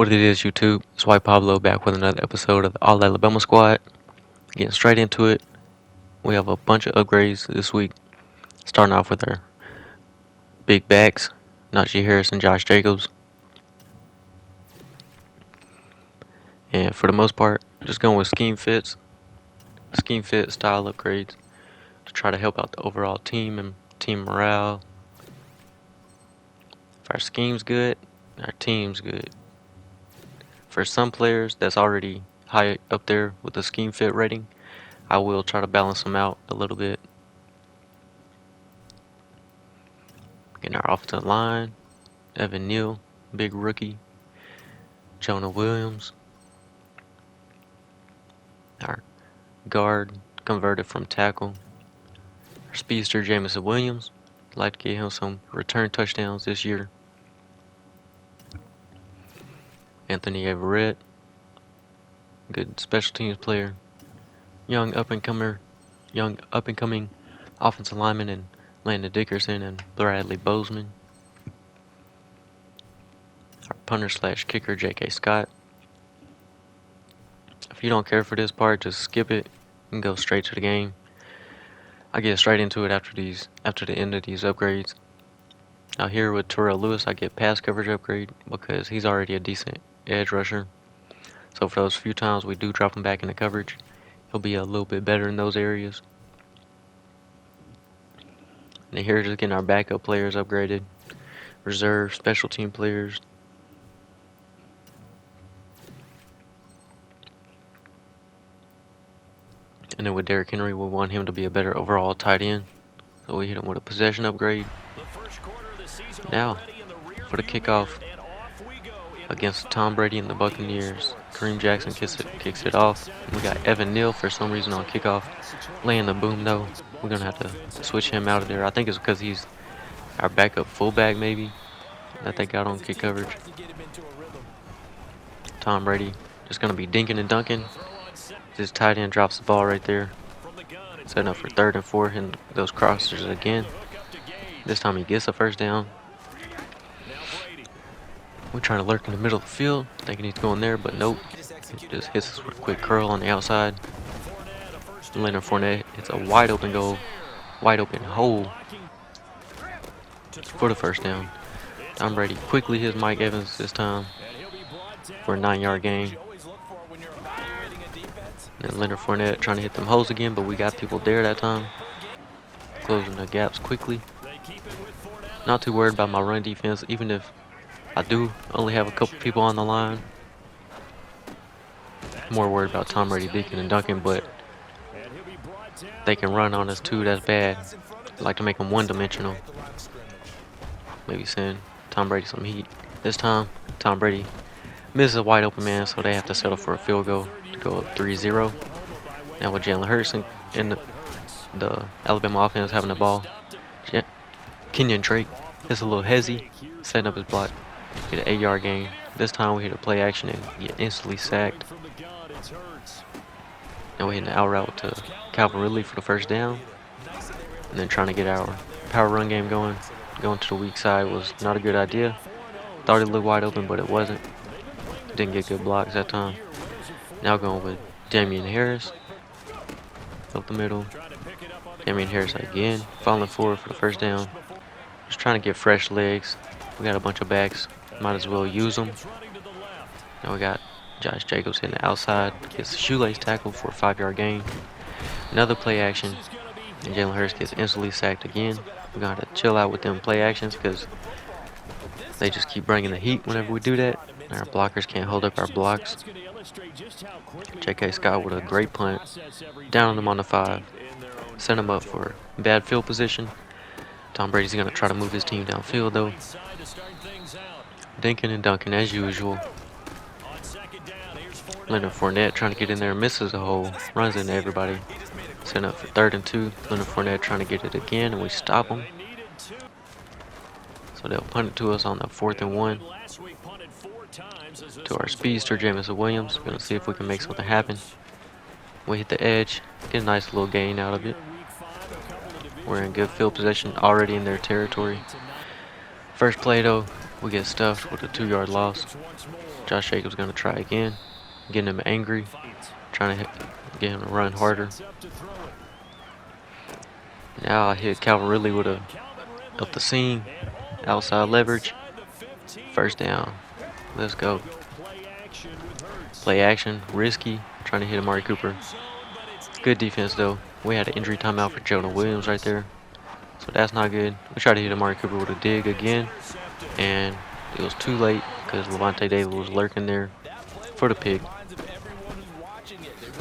What it is, YouTube? It's White Pablo back with another episode of the All Alabama Squad. Getting straight into it, we have a bunch of upgrades this week. Starting off with our big backs, Najee Harris and Josh Jacobs. And for the most part, just going with scheme fit style upgrades to try to help out the overall team and team morale. If our scheme's good, our team's good. For some players that's already high up there with the scheme fit rating, I will try to balance them out a little bit. In our offensive line, Evan Neal, big rookie. Jonah Williams. Our guard converted from tackle. Our speedster Jamison Williams. Like to get him some return touchdowns this year. Anthony Everett, good special teams player. Young up and coming offensive lineman in Landon Dickerson and Bradley Bozeman. Our punter / kicker J.K. Scott. If you don't care for this part, just skip it and go straight to the game. I get straight into it after the end of these upgrades. Now here with Terrell Lewis, I get pass coverage upgrade because he's already a decent edge rusher. So for those few times we do drop him back into coverage, he'll be a little bit better in those areas. And here just getting our backup players upgraded. Reserve, special team players. And then with Derrick Henry, we want him to be a better overall tight end. So we hit him with a possession upgrade. Now, for the kickoff against Tom Brady and the Buccaneers, Kareem Jackson kicks it off. We got Evan Neal for some reason on kickoff, laying the boom though. We're gonna have to switch him out of there. I think it's because he's our backup fullback maybe that they got on kick coverage. Tom Brady just gonna be dinking and dunking. This tight end drops the ball right there. Setting up for 3rd and 4, hitting those crossers again. This time he gets a first down. We're trying to lurk in the middle of the field, thinking he's going there, but nope. He just hits us with a quick curl on the outside. Leonard Fournette hits a wide open hole for the first down. Tom Brady quickly hits Mike Evans this time for a 9-yard gain. And Leonard Fournette trying to hit them holes again, but we got people there that time. Closing the gaps quickly. Not too worried about my run defense, even if I do only have a couple people on the line. More worried about Tom Brady dinking and dunking, but they can run on us too, that's bad. I like to make them one-dimensional. Maybe send Tom Brady some heat. This time, Tom Brady misses a wide open man, so they have to settle for a field goal to go up 3-0. Now with Jalen Hurts in the Alabama offense having the ball, Kenyon Drake is a little hezzy, setting up his block, get an 8-yard gain. This time we hit a play action and get instantly sacked. Now we're hitting the out route to Calvin Ridley for the first down. And then trying to get our power run game going. Going to the weak side was not a good idea. Thought it looked wide open, but it wasn't. Didn't get good blocks that time. Now going with Damian Harris. Up the middle. Damian Harris again, falling forward for the first down. Just trying to get fresh legs. We got a bunch of backs. Might as well use them. Now we got Josh Jacobs hitting the outside. Gets a shoelace tackle for a 5-yard gain. Another play action. And Jalen Hurts gets instantly sacked again. We're going to have to chill out with them play actions because they just keep bringing the heat whenever we do that. And our blockers can't hold up our blocks. J.K. Scott with a great punt. Down on them on the 5. Set him up for bad field position. Tom Brady's going to try to move his team downfield though. Dinking and dunking as usual. Leonard Fournette trying to get in there, misses a hole, runs into everybody. Setting up for 3rd and 2. Leonard Fournette trying to get it again, and we stop him. So they'll punt it to us on the 4th and 1. To our speedster, Jamison Williams. Gonna see if we can make something happen. We hit the edge, get a nice little gain out of it. We're in good field position, already in their territory. First play though, We get stuffed with a 2-yard loss. Josh Jacobs gonna try again, getting him angry, trying to get him to run harder. Now I hit Calvin Ridley with a up the seam, outside leverage, first down. Let's go. Play action, risky, trying to hit Amari Cooper. Good defense though. We had an injury timeout for Jonah Williams right there, so that's not good. We tried to hit Amari Cooper with a dig again, and it was too late because Levante David was lurking there for the pick.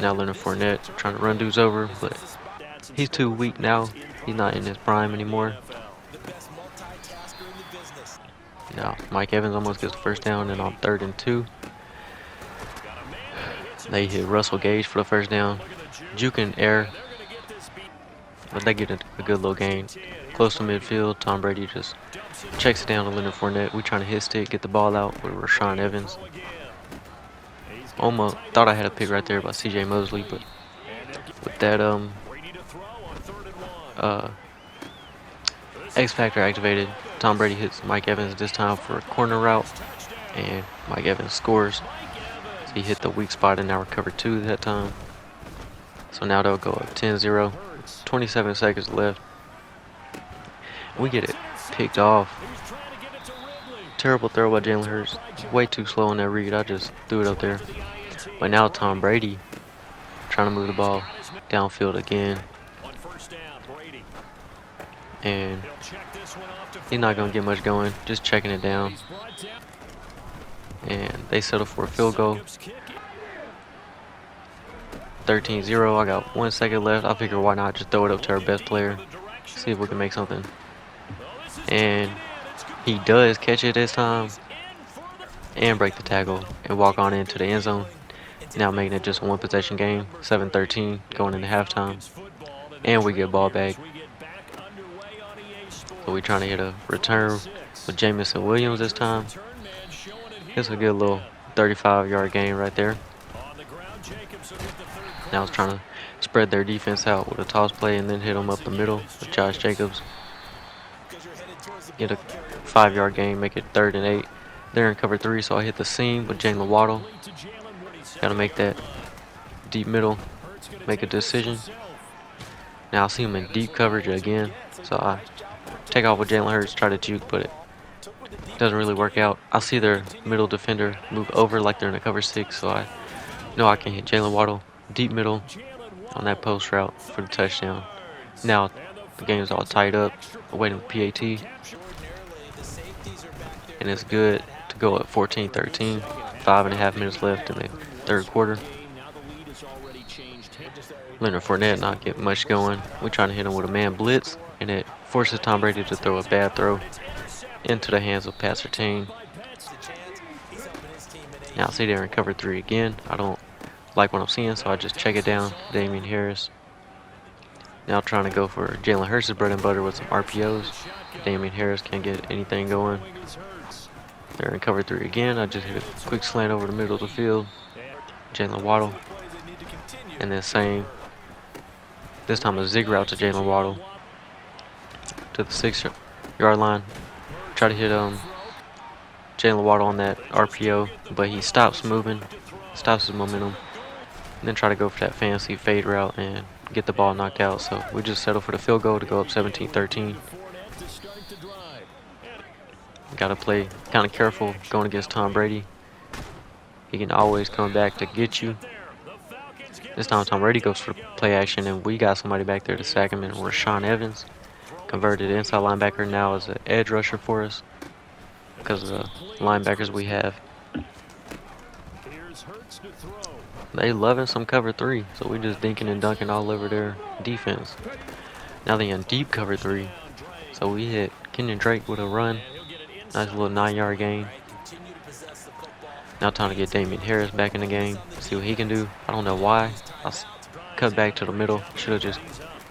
Now Leonard Fournette trying to run dudes over, but he's too weak now. He's not in his prime anymore. Now Mike Evans almost gets the first down, and on 3rd and 2, they hit Russell Gage for the first down. Juke and air, but they get a good little gain. Close to midfield, Tom Brady just checks it down to Leonard Fournette. We trying to hit stick, get the ball out with Rashawn Evans. Almost thought I had a pick right there by C.J. Mosley, but with that X Factor activated, Tom Brady hits Mike Evans this time for a corner route, and Mike Evans scores. So he hit the weak spot and now recovered 2 that time. So now they'll go up 10-0, 27 seconds left. We get it picked off. Terrible throw by Jalen Hurts. Way too slow on that read. I just threw it up there. But now Tom Brady trying to move the ball downfield again. And he's not going to get much going. Just checking it down. And they settle for a field goal. 13-0. I got 1 second left. I figure why not just throw it up to our best player. See if we can make something. And he does catch it this time and break the tackle and walk on into the end zone. Now making it just a 1 possession game. 7-13 going into halftime. And we get ball back. So we're trying to hit a return with Jamison Williams this time. It's a good little 35-yard gain right there. Now it's trying to spread their defense out with a toss play and then hit them up the middle with Josh Jacobs. Get a 5-yard gain, make it 3rd and 8. They're in cover 3, so I hit the seam with Jalen Waddle. Got to make that deep middle, make a decision. Now I see him in deep coverage again, so I take off with Jalen Hurts, try to juke, but it doesn't really work out. I see their middle defender move over like they're in a cover 6, so I know I can hit Jalen Waddle deep middle on that post route for the touchdown. Now the game's all tied up, awaiting the PAT, and it's good to go at 14-13. 5.5 minutes left in the 3rd quarter. Leonard Fournette not get much going. We're trying to hit him with a man blitz, and it forces Tom Brady to throw a bad throw into the hands of Pat Surtain. Now see they're in cover 3 again. I don't like what I'm seeing, so I just check it down. Damian Harris. Now trying to go for Jalen Hurts' bread and butter with some RPOs. Damian Harris can't get anything going. They're in cover 3 again. I just hit a quick slant over the middle of the field. Jalen Waddle. And then same. This time a zig route to Jalen Waddle. To the 6-yard line. Try to hit Jalen Waddle on that RPO, but he stops moving, stops his momentum, and then try to go for that fancy fade route and get the ball knocked out. So we just settle for the field goal to go up 17-13. Got to play kind of careful going against Tom Brady. He can always come back to get you. This time Tom Brady goes for play action, and we got somebody back there to sack him, and Rashawn Evans, converted inside linebacker, now is an edge rusher for us because of the linebackers we have. They loving some cover 3, so we just dinking and dunking all over their defense. Now they in deep cover 3, so we hit Kenyon Drake with a run. Nice little 9-yard gain. Now time to get Damian Harris back in the game, see what he can do. I don't know why. I cut back to the middle. Should have just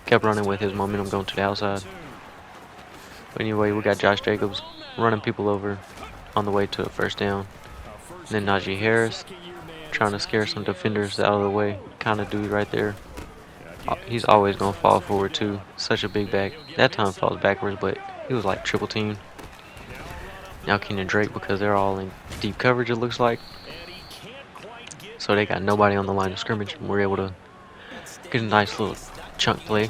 kept running with his momentum going to the outside. But anyway, we got Josh Jacobs running people over on the way to a first down. And then Najee Harris trying to scare some defenders out of the way. Kind of dude right there. He's always going to fall forward too. Such a big back. That time falls backwards, but he was like triple teamed. Now Keenan Drake, because they're all in deep coverage, it looks like. So they got nobody on the line of scrimmage, and we're able to get a nice little chunk play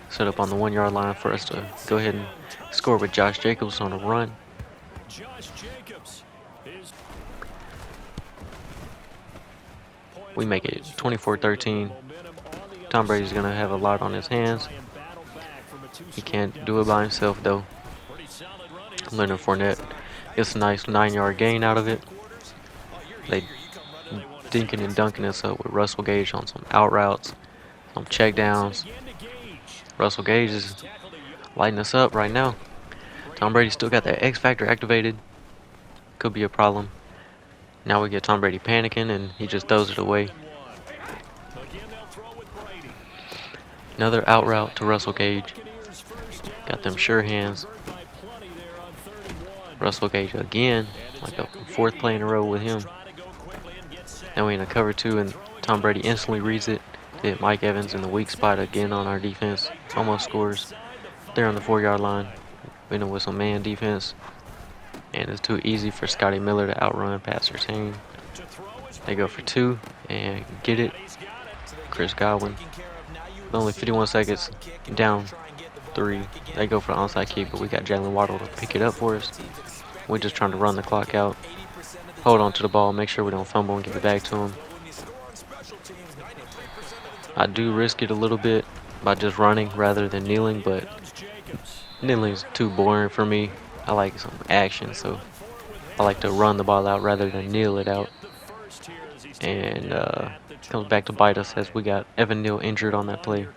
set up on the 1 yard line for us to go ahead and score with Josh Jacobs on a run. We make it 24-13. Tom Brady's going to have a lot on his hands. He can't do it by himself, though. Leonard Fournette gets a nice 9-yard gain out of it. They dinking and dunking us up with Russell Gage on some out routes, some check downs. Russell Gage is lighting us up right now. Tom Brady still got that X Factor activated. Could be a problem. Now we get Tom Brady panicking and he just throws it away. Another out route to Russell Gage. Got them sure hands. Russell Gage again, like a fourth play in a row with him. Now we in a cover 2 and Tom Brady instantly reads it. Hit Mike Evans in the weak spot again on our defense. Almost scores. They're on the 4-yard line. Winning with some man defense. And it's too easy for Scotty Miller to outrun Pastor Sane. They go for 2 and get it. Chris Godwin. Only 51 seconds. Down 3. They go for the onside kick, but we got Jalen Waddle to pick it up for us. We're just trying to run the clock out. Hold on to the ball, make sure we don't fumble and give it back to him. I do risk it a little bit by just running rather than kneeling, but kneeling is too boring for me. I like some action, so I like to run the ball out rather than kneel it out. And comes back to bite us as we got Evan Neal injured on that play.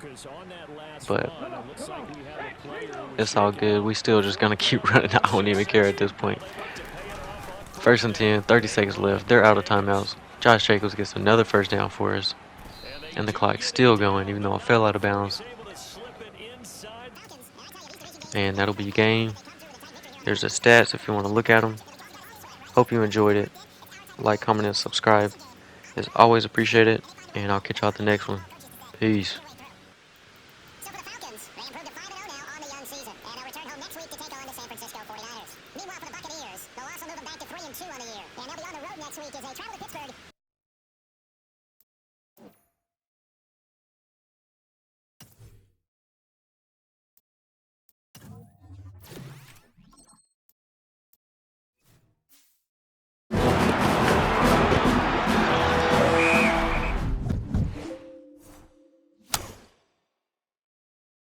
But it's all good. We still just gonna keep running. I don't even care at this point. 1st and 10, 30 seconds left. They're out of timeouts. Josh Jacobs gets another first down for us. And the clock's still going, even though I fell out of bounds. And that'll be game. There's the stats if you want to look at them. Hope you enjoyed it. Like, comment, and subscribe. It's always appreciated. And I'll catch y'all at the next one. Peace.